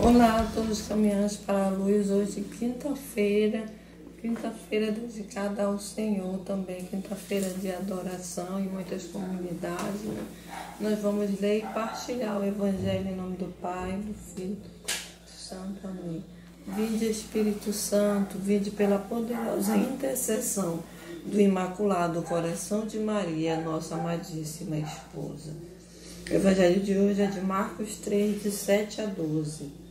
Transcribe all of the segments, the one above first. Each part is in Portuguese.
Olá a todos os caminhantes para a luz. Hoje, quinta-feira dedicada ao Senhor também, quinta-feira de adoração em muitas comunidades, né? Nós vamos ler e partilhar o Evangelho em nome do Pai, do Filho e do Espírito Santo. Amém. Vinde Espírito Santo, vinde pela poderosa intercessão do Imaculado Coração de Maria, nossa amadíssima esposa. O Evangelho de hoje é de Marcos 3, de 7 a 12.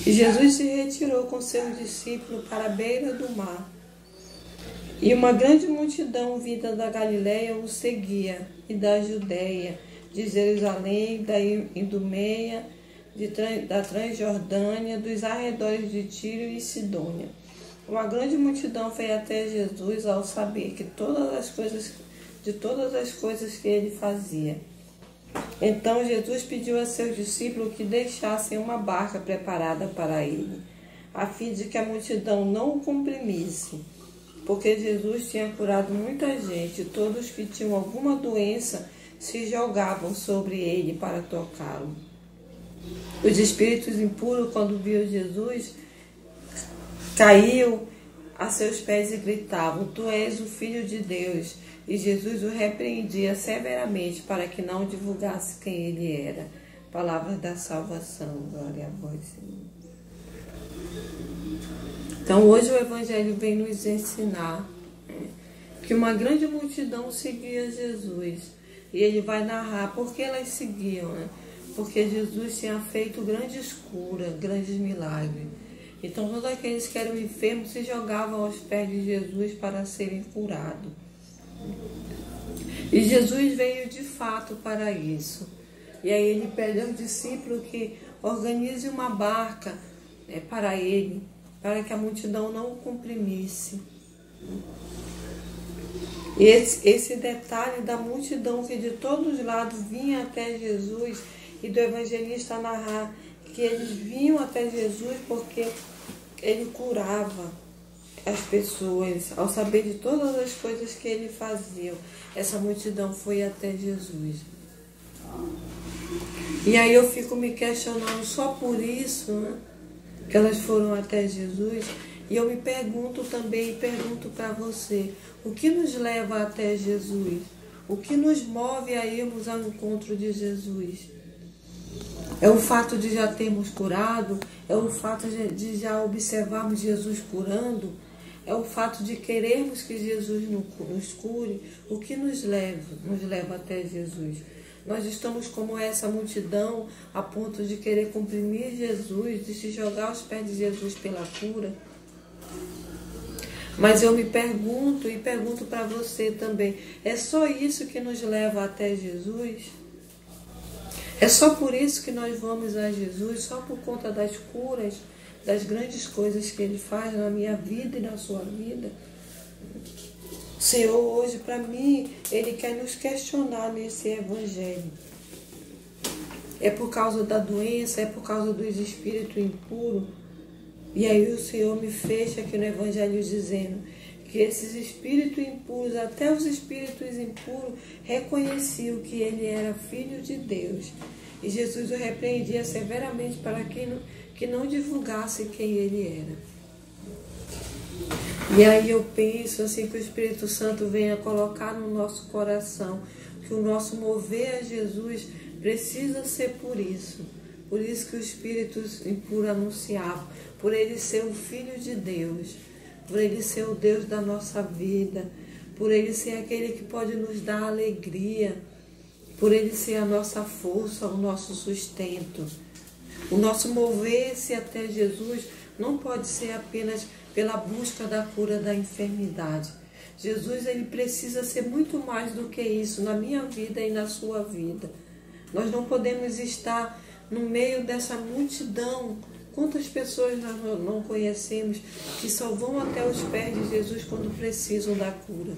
E Jesus se retirou com seus discípulos para a beira do mar. E uma grande multidão vinda da Galiléia o seguia, e da Judéia, de Jerusalém, da Idumeia, da Transjordânia, dos arredores de Tiro e Sidônia. Uma grande multidão veio até Jesus ao saber que todas as coisas que ele fazia. Então Jesus pediu a seus discípulos que deixassem uma barca preparada para ele, a fim de que a multidão não o comprimisse, porque Jesus tinha curado muita gente, e todos que tinham alguma doença se jogavam sobre ele para tocá-lo. Os espíritos impuros, quando viam Jesus, caíam a seus pés e gritavam: Tu és o Filho de Deus. E Jesus o repreendia severamente para que não divulgasse quem ele era. Palavras da salvação. Glória a vós, Senhor. Então hoje o Evangelho vem nos ensinar que uma grande multidão seguia Jesus. E ele vai narrar por que elas seguiam, né? Porque Jesus tinha feito grandes curas, grandes milagres. Então todos aqueles que eram enfermos se jogavam aos pés de Jesus para serem curados. E Jesus veio de fato para isso. E aí ele pede aos discípulos que organize uma barca para ele, para que a multidão não o comprimisse. E esse detalhe da multidão que de todos os lados vinha até Jesus, e do evangelista narrar que eles vinham até Jesus porque ele curava as pessoas, ao saber de todas as coisas que ele fazia. Essa multidão foi até Jesus. E aí eu fico me questionando, só por isso, né, que elas foram até Jesus. E eu me pergunto também, e pergunto para você, o que nos leva até Jesus? O que nos move a irmos ao encontro de Jesus? É o fato de já termos curado? É o fato de já observarmos Jesus curando? É o fato de querermos que Jesus nos cure? O que nos leva até Jesus? Nós estamos como essa multidão, a ponto de querer comprimir Jesus, de se jogar aos pés de Jesus pela cura? Mas eu me pergunto, e pergunto para você também, é só isso que nos leva até Jesus? É só por isso que nós vamos a Jesus? Só por conta das curas, das grandes coisas que ele faz na minha vida e na sua vida? O Senhor hoje, para mim, ele quer nos questionar nesse evangelho. É por causa da doença? É por causa dos espíritos impuros? E aí o Senhor me fecha aqui no evangelho dizendo que esses espíritos impuros, até os espíritos impuros, reconheciam que ele era Filho de Deus. E Jesus o repreendia severamente para que não divulgasse quem ele era. E aí eu penso assim, que o Espírito Santo venha colocar no nosso coração que o nosso mover a Jesus precisa ser por isso. Por isso que os espíritos impuros anunciavam, por ele ser o Filho de Deus, por ele ser o Deus da nossa vida, por ele ser aquele que pode nos dar alegria, por ele ser a nossa força, o nosso sustento. O nosso mover-se até Jesus não pode ser apenas pela busca da cura da enfermidade. Jesus, ele precisa ser muito mais do que isso na minha vida e na sua vida. Nós não podemos estar no meio dessa multidão. Quantas pessoas nós não conhecemos que só vão até os pés de Jesus quando precisam da cura?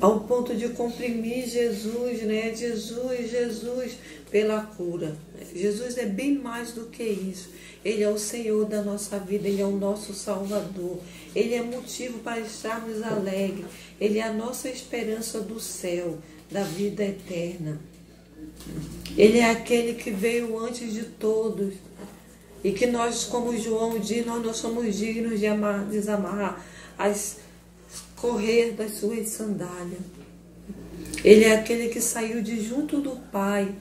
Ao ponto de comprimir Jesus, né? Jesus pela cura. Jesus é bem mais do que isso. Ele é o Senhor da nossa vida, Ele é o nosso Salvador. Ele é motivo para estarmos alegres. Ele é a nossa esperança do céu, da vida eterna. Ele é aquele que veio antes de todos. E que nós, como João diz, nós não somos dignos de desamarrar as correias das suas sandálias. Ele é aquele que saiu de junto do Pai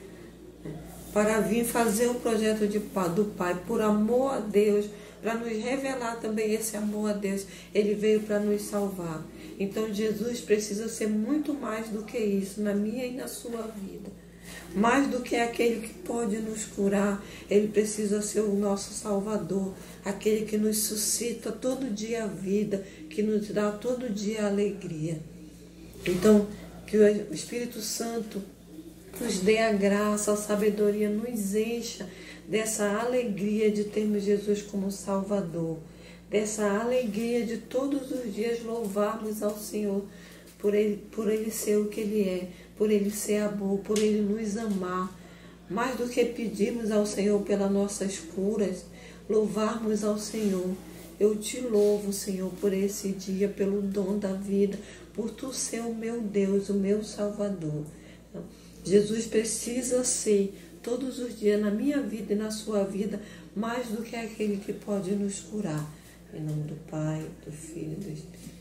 para vir fazer o projeto do Pai, por amor a Deus, para nos revelar também esse amor a Deus. Ele veio para nos salvar. Então Jesus precisa ser muito mais do que isso na minha e na sua vida. Mais do que aquele que pode nos curar, ele precisa ser o nosso Salvador, aquele que nos suscita todo dia a vida, que nos dá todo dia a alegria. Então, que o Espírito Santo nos dê a graça, a sabedoria, nos encha dessa alegria de termos Jesus como Salvador, dessa alegria de todos os dias louvarmos ao Senhor por ele ser o que Ele é, por Ele ser amor, por Ele nos amar. Mais do que pedirmos ao Senhor pelas nossas curas, louvarmos ao Senhor. Eu te louvo, Senhor, por esse dia, pelo dom da vida, por Tu ser o meu Deus, o meu Salvador. Jesus precisa ser, todos os dias, na minha vida e na sua vida, mais do que aquele que pode nos curar. Em nome do Pai, do Filho e do Espírito.